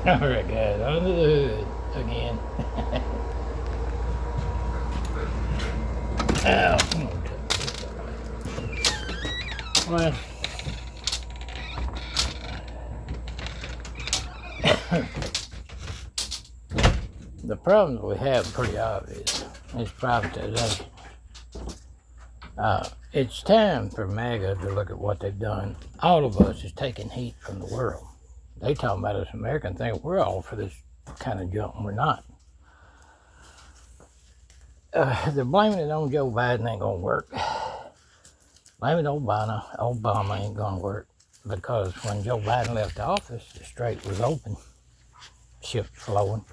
Alright guys, under the hood again. Ow, come on, well, the problems we have are pretty obvious. It's privatization. It's time for MAGA to look at what they've done. All of us is taking heat from the world. They talking about us Americans think we're all for this kind of junk, and we're not. They're blaming it on Joe Biden, ain't gonna work. Blaming Obama ain't gonna work, because when Joe Biden left office, the strait was open, ships flowing.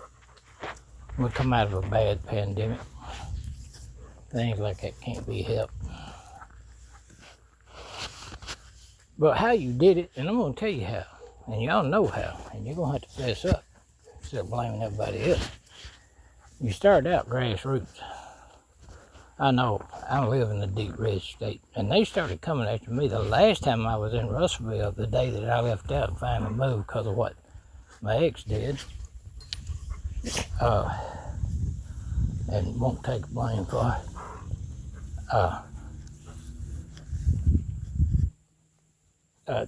We come out of a bad pandemic. Things like that can't be helped. But how you did it, and I'm gonna tell you how, and y'all know how, and you're gonna have to fess up instead of blaming everybody else. You started out grassroots. I know, I live in the deep red state, and they started coming after me the last time I was in Russellville, the day that I left out and finally moved because of what my ex did. And won't take blame for it.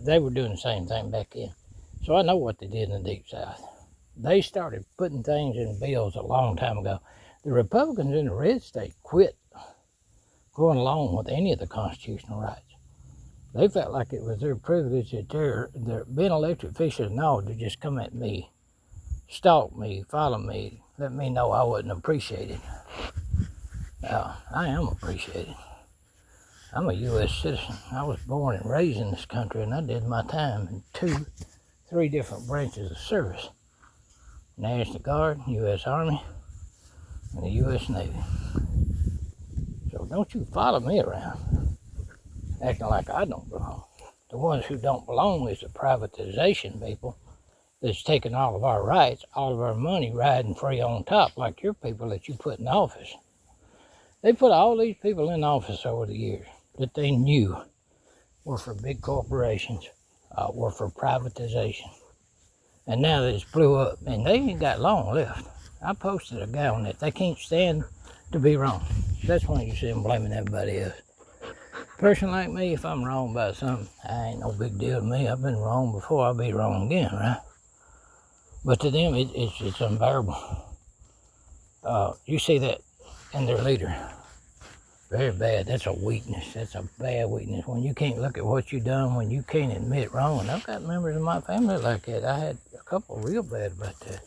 They were doing the same thing back then. So I know what they did in the Deep South. They started putting things in bills a long time ago. The Republicans in the red state quit going along with any of the constitutional rights. They felt like it was their privilege that they're being elected officials and all to just come at me, stalk me, follow me, let me know I wasn't appreciated. I am appreciated. I'm a U.S. citizen. I was born and raised in this country, and I did my time in 3 different branches of service. National Guard, U.S. Army, and the U.S. Navy. So don't you follow me around acting like I don't belong. The ones who don't belong is the privatization people that's taking all of our rights, all of our money riding free on top, like your people that you put in office. They put all these people in office over the years that they knew were for big corporations, were for privatization. And now they just blew up, and they ain't got long left. I posted a guy on that. They can't stand to be wrong. That's when you see them blaming everybody else. A person like me, if I'm wrong about something, I ain't no big deal to me. I've been wrong before, I'll be wrong again, right? But to them, it's unbearable. You see that in their leader. Very bad. That's a weakness. That's a bad weakness. When you can't look at what you've done, when you can't admit wrong. And I've got members of my family like that. I had a couple real bad about that.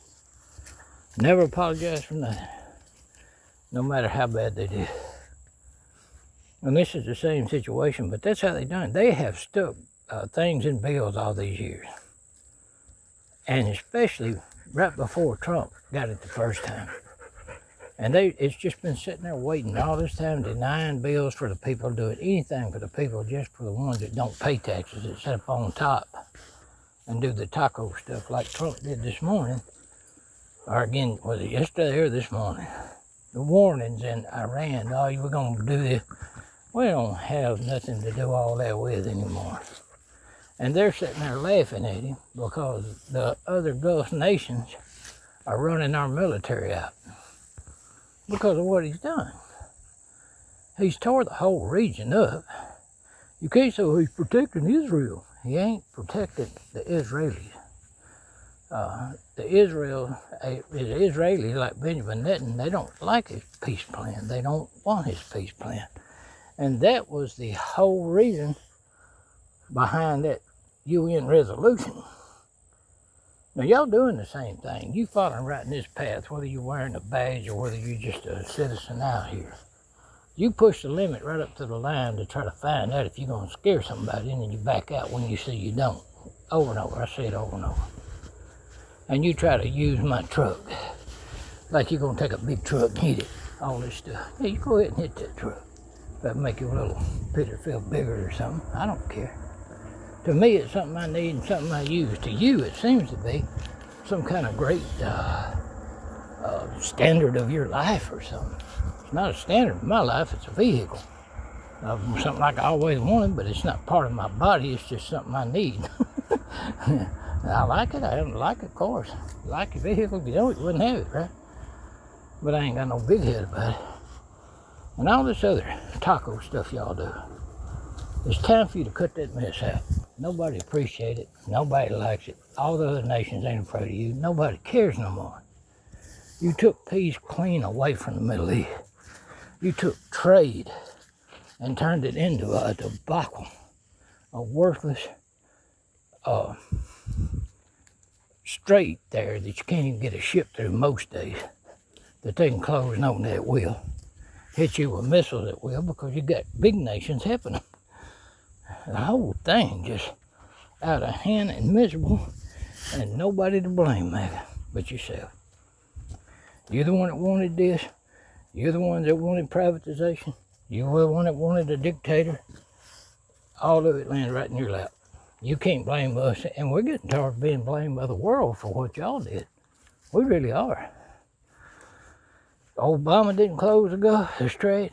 Never apologize for nothing, no matter how bad they did. And this is the same situation, but that's how they done it. They have stuck things in bills all these years. And especially right before Trump got it the first time. And it's just been sitting there waiting all this time, denying bills for the people, doing anything for the people, just for the ones that don't pay taxes, that sit up on top and do the taco stuff like Trump did this morning. Or again, was it yesterday or this morning? The warnings in Iran, oh, you were going to do this. We don't have nothing to do all that with anymore. And they're sitting there laughing at him because the other Gulf nations are running our military out because of what he's done. He's tore the whole region up. You can't say, well, he's protecting Israel. He ain't protecting the Israelis. The Israelis, like Benjamin Netanyahu, they don't like his peace plan. They don't want his peace plan. And that was the whole reason behind that UN resolution. Now, y'all doing the same thing. You following right in this path, whether you're wearing a badge or whether you're just a citizen out here. You push the limit right up to the line to try to find out if you're going to scare somebody, and then you back out when you see you don't. Over and over. I say it over and over. And you try to use my truck like you're going to take a big truck and hit it. All this stuff. Yeah, you go ahead and hit that truck. If that make your little picture feel bigger or something, I don't care. To me, it's something I need and something I use. To you, it seems to be some kind of great standard of your life or something. It's not a standard of my life, it's a vehicle. Something like I always wanted, but it's not part of my body, it's just something I need. I like it. I don't like it, of course. Like your vehicle. If you don't, you wouldn't have it, right? But I ain't got no big head about it. And all this other taco stuff y'all do. It's time for you to cut that mess out. Nobody appreciates it. Nobody likes it. All the other nations ain't afraid of you. Nobody cares no more. You took peace clean away from the Middle East. You took trade and turned it into a debacle, a worthless strait there that you can't even get a ship through most days, that they can close knowing that it will. Hit you with missiles at will because you got big nations helping them. The whole thing just out of hand and miserable, and nobody to blame, maga, but yourself. You're the one that wanted this. You're the one that wanted privatization. You're the one that wanted a dictator. All of it landed right in your lap. You can't blame us, and we're getting tired of being blamed by the world for what y'all did. We really are. Obama didn't close the strait.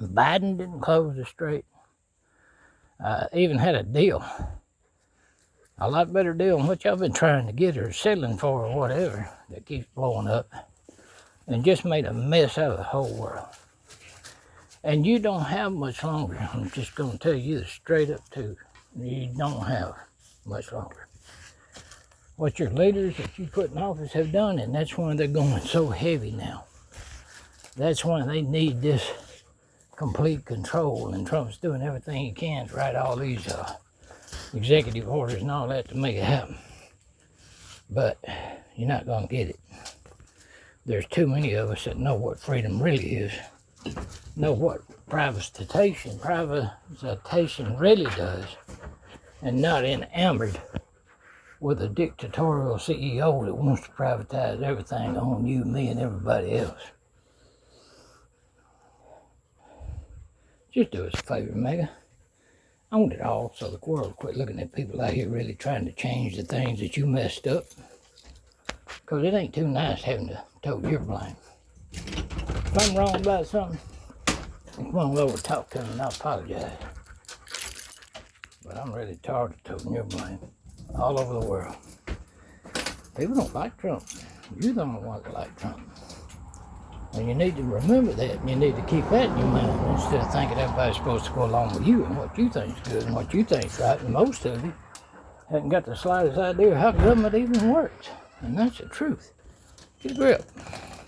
Biden didn't close the strait. Even had a deal. A lot better deal than what y'all been trying to get or settling for or whatever that keeps blowing up. And just made a mess out of the whole world. And you don't have much longer. I'm just going to tell you the straight up truth. You don't have much longer. What your leaders that you put in office have done, and that's why they're going so heavy now. That's why they need this complete control, and Trump's doing everything he can to write all these executive orders and all that to make it happen. But you're not going to get it. There's too many of us that know what freedom really is, know what privatization really does, and not enamored with a dictatorial CEO that wants to privatize everything on you, me, and everybody else. Just do us a favor, maga. Own it all so the world quit looking at people out here really trying to change the things that you messed up. Because it ain't too nice having to tote your blame. If I'm wrong about something, come on over and talk to me and I'll apologize. But I'm really tired of toting your blame all over the world. People don't like Trump. You're the only one that like Trump. And you need to remember that, and you need to keep that in your mind instead of thinking everybody's supposed to go along with you and what you think's good and what you think's right. And most of you haven't got the slightest idea how government even works. And that's the truth. Get a grip.